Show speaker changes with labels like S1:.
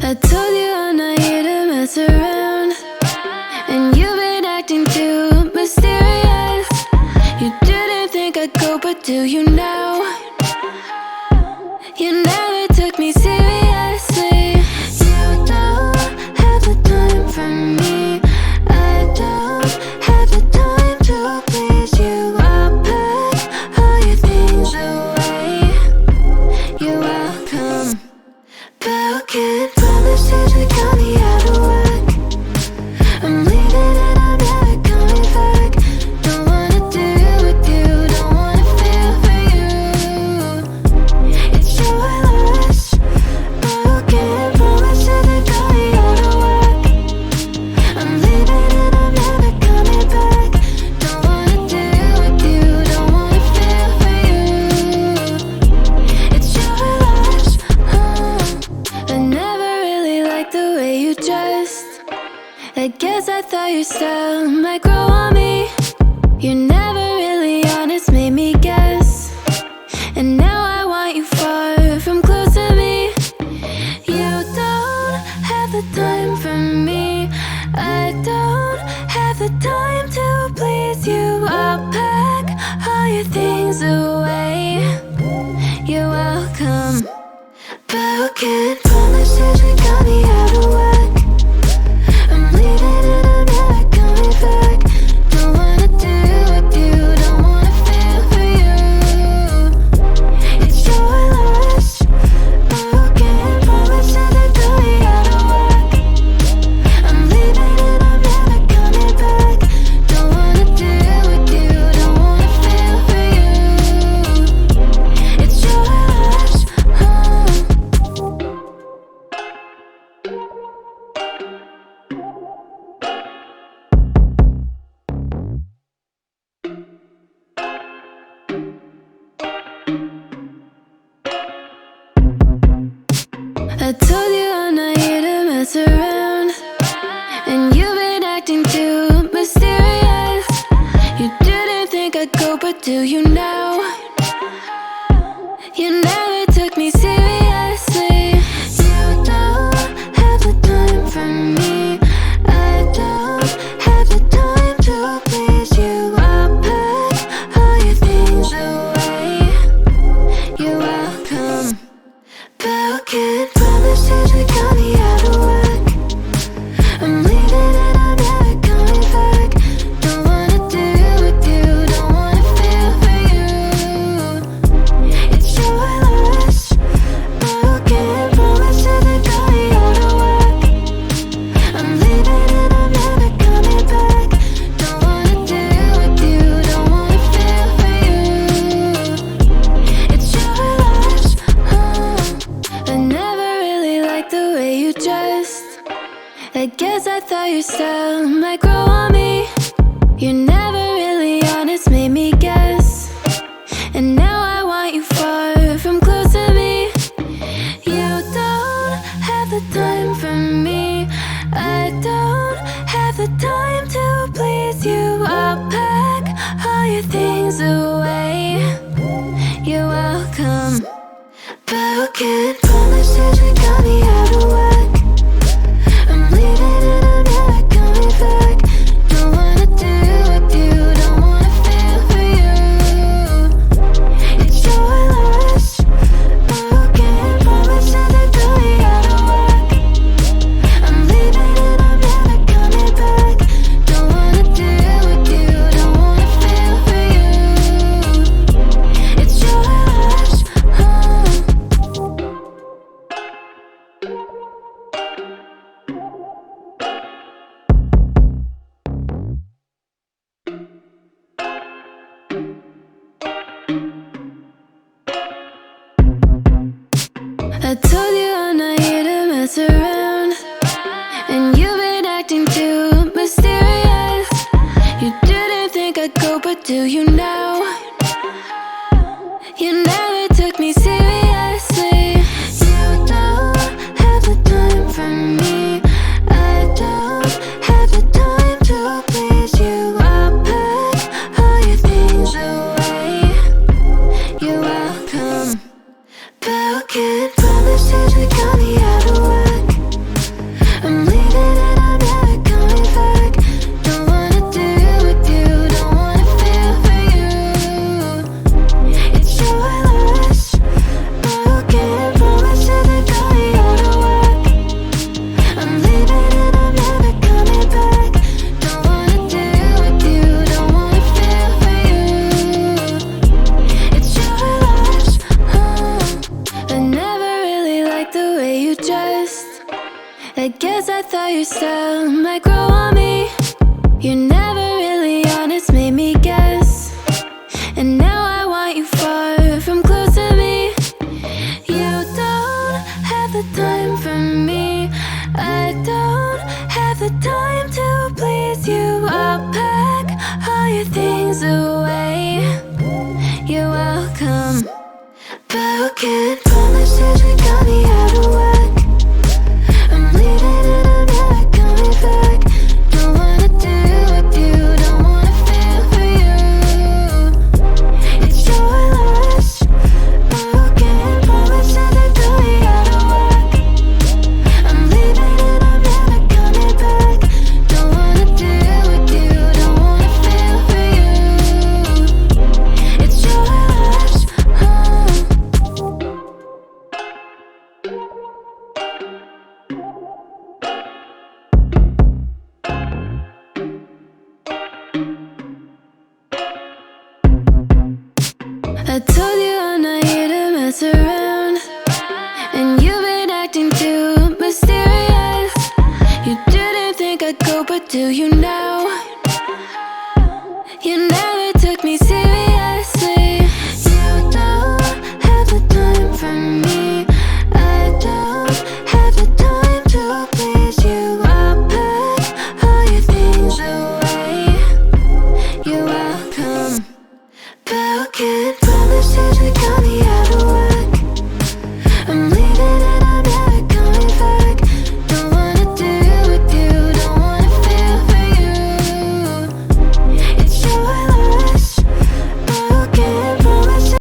S1: I told you I'm not here to mess around, and you've been acting too mysterious. You didn't think I'd go, but do you now? You never took me seriously. You don't have the time for me. I don't have the time to please you. I'll pack all your things away. You're welcome. Broken promises that got me out of whack. I'm leaving and I'm never coming back. Don't wanna deal with you, don't wanna feel for you. It's your loss. Broken promises that got me out of whack. I'm leaving and I'm never coming back. Don't wanna deal with you, don't wanna feel for you. It's your loss. I never really liked the way you dressed. I guess I thought your style might grow on me. You're never really honest, made me guess. And now I want you far from close to me. You don't have the time for me. I don't have the time to please you. I'll pack all your things away. You're welcome. Broken promises that got me out of whack. I'm leaving and I'm never coming back. Don't wanna deal with you, don't wanna feel for you. It's your loss. Broken promises that got me out of whack. I'm leaving and I'm never coming back. Don't wanna deal with you, don't wanna feel for you. It's your loss. I told you I'm not here to mess around, and you've been acting too mysterious. You didn't think I'd go, but do you now? You never took me seriously. You don't have the time for me. I don't have the time to please you. I'll pack all your things away. You're welcome. Broken promises that got me out of whack. I'm leaving and I'm never coming back. Don't wanna deal with you, don't wanna feel for you. It's your loss. Broken promises that got me out of whack. I'm leaving and I'm never coming back. Don't wanna deal with you, don't wanna feel for you. It's your loss. I never really liked the way you dressed. I guess I thought your style might grow on me. You're never really honest, made me guess. And now I want you far from close to me. You don't have the time for me. I don't have the time to please you. I'll pack all your things away. You're welcome. Broken promises that got me out of whack. I'm leaving and I'm never coming back. Don't wanna deal with you, don't wanna feel for you. It's your loss. Broken promises that got me out of whack. I'm leaving and I'm never coming back. Don't wanna deal with you, don't wanna feel for you. It's your loss. I told you I'm not here to mess around, and you've been acting too mysterious. You didn't think I'd go, but do you now? You never took me seriously. You don't have the time for me. I don't have the time to please you. I'll pack all your things away. You're welcome. thought your style might grow on me. You're never really honest, made me guess. And now I want you far from close to me. You don't have the time for me. I don't have the time to please you. I'll pack all your things away. You're welcome, but can't promise that you got me out of whack. I'm leaving and I'm never coming back. Don't wanna do with you, don't wanna feel for you. It's your loss, but can't promise that you got me out of whack. I'm leaving and I'm never coming back. Don't wanna do with you, don't wanna feel for you. It's your loss, I told you I'm not here to mess around, and you've been acting too mysterious. You didn't think I'd go, but do you now? You never took me seriously. You don't have the time for me. I don't have the time to please you. I'll pack all your things away. You're welcome, but can't promise that we got